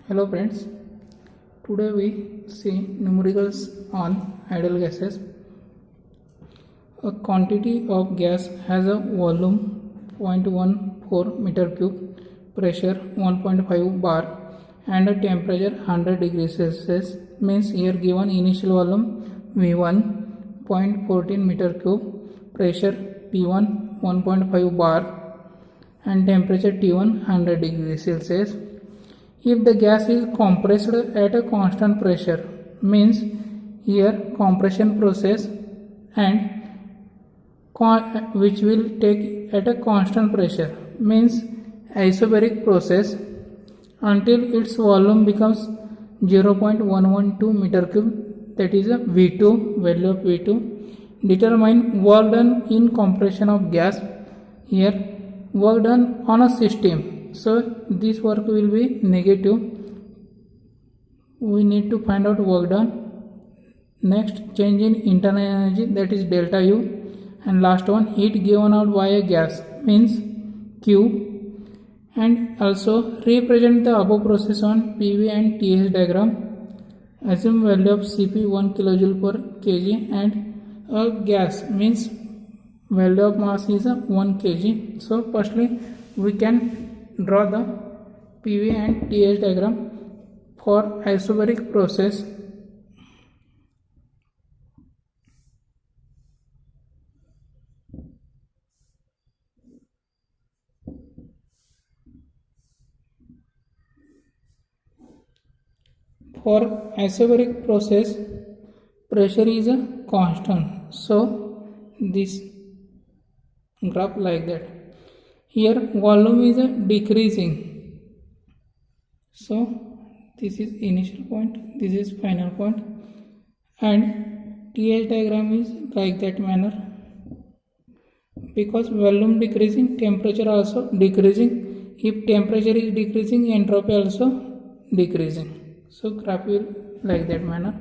Hello friends, today we see numericals on ideal gases. A quantity of gas has a volume 0.14 meter cube, pressure 1.5 bar and a temperature 100 degrees Celsius. Means here given initial volume V1 0.14 meter cube, pressure P1 1.5 bar and temperature T1 100 degrees Celsius. If the gas is compressed at a constant pressure, means here compression process and which will take at a constant pressure, means isobaric process, until its volume becomes 0.112 meter cube, that is a V2, value of V2. Determine work done in compression of gas. Here work done on a system, so this work will be negative. We need to find out work done. Next, change in internal energy, that is delta U. And last one, heat given out by a gas, means Q. And also represent the above process on PV and TS diagram. Assume value of Cp 1 kJ per kg and a gas, means value of mass is 1 kg. So firstly we can draw the PV and TS diagram for isobaric process. For isobaric process, pressure is a constant, so this graph like that. Here volume is decreasing, so this is initial point, this is final point, and TS diagram is like that manner. Because volume decreasing, temperature also decreasing. If temperature is decreasing, entropy also decreasing. So graph will like that manner.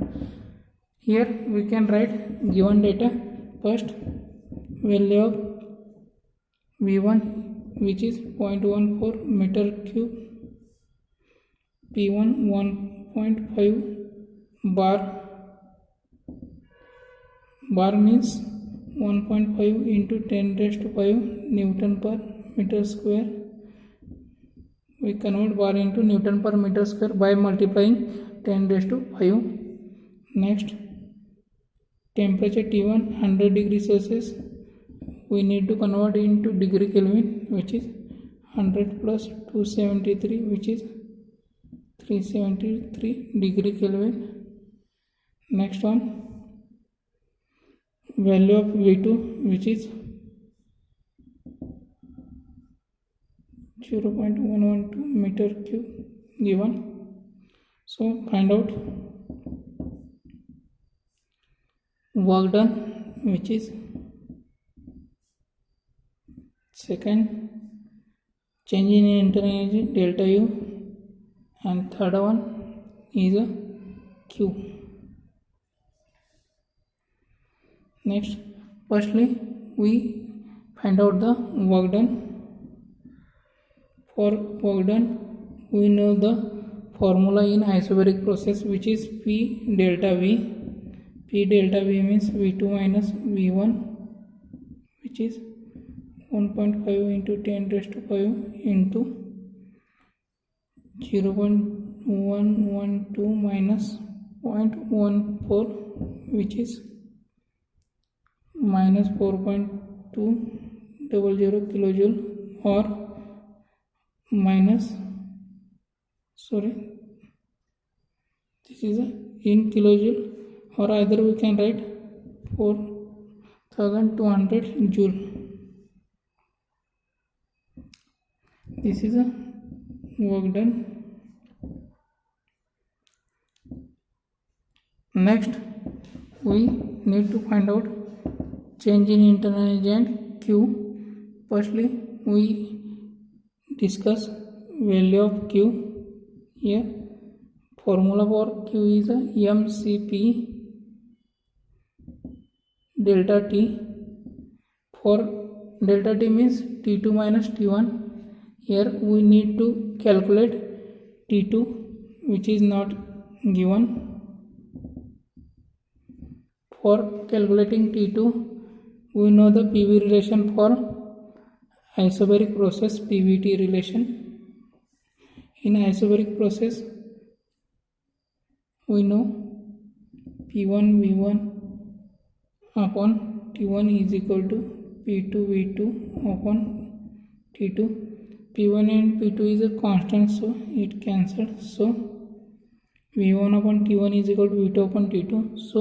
Here we can write given data. First, value of V1, which is 0.14 meter cube, P1 1.5 bar means 1.5 into 10 raised to 5 Newton per meter square. We convert bar into Newton per meter square by multiplying 10 raised to 5. Next, temperature T1 100 degrees Celsius. We need to convert into degree Kelvin, which is 100 plus 273, which is 373 degree Kelvin. Next one, value of V2, which is 0.112 meter cube given. So find out work done, which is second, change in internal energy delta U, and third one is a Q. Next, firstly we find out the work done. For work done, we know the formula in isobaric process, which is P delta V. P delta V means V2 minus V1, which is 1.5 into 10 raised to 5 into 0.112 minus 0.14, which is minus 4.200 kilojoule, or minus, this is in kilojoule, or either we can write 4200 joule. This is a work done. Next, we need to find out change in internal energy and Q. Firstly, we discuss value of Q. Here formula for Q is mCp delta T. For delta T means T2 minus T1. Here we need to calculate T2, which is not given. For calculating T2, we know the PV relation for isobaric process, PVT relation. In isobaric process, we know P1 V1 upon T1 is equal to P2 V2 upon T2. P1 and P2 is a constant, so it cancelled. So V1 upon T1 is equal to V2 upon T2. So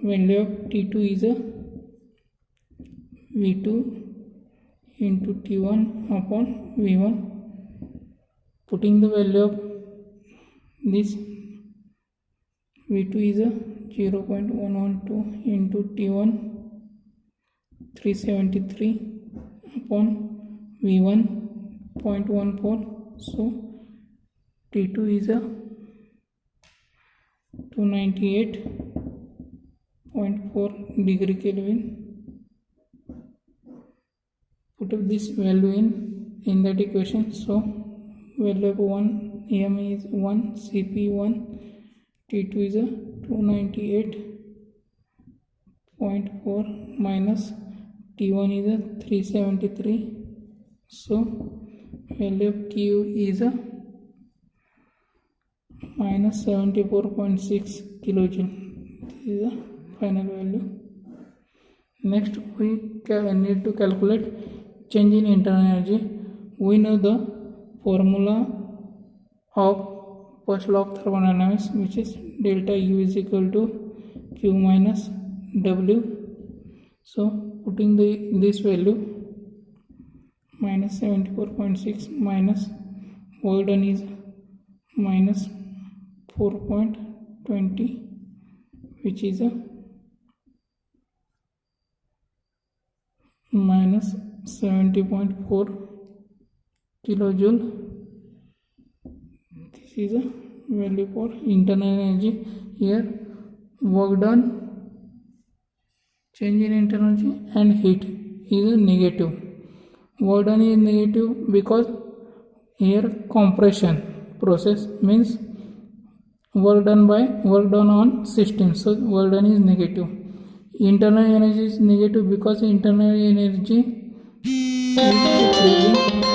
value of T2 is a V2 into T1 upon V1. Putting the value of this V2 is a 0.112 into T1 373 upon V1 0.14. So T2 is a 298.4 degree Kelvin. Put up this value in that equation. So value of 1 EM is 1, CP1, T2 is a 298.4 minus T1 is a 373. So value of Q is a minus 74.6 kilojoule. This is the final value. Next, we need to calculate change in internal energy. We know the formula of first law of thermodynamics, which is delta U is equal to Q minus W. So putting this value minus 74.6 minus work done is minus 4.20, which is a minus 70.4 kilojoule. This is a value for internal energy. Here work done, change in internal energy and heat is a negative. Work done is negative because here compression process means work done on system, so work done is negative. Internal energy is negative because internal energy is decreasing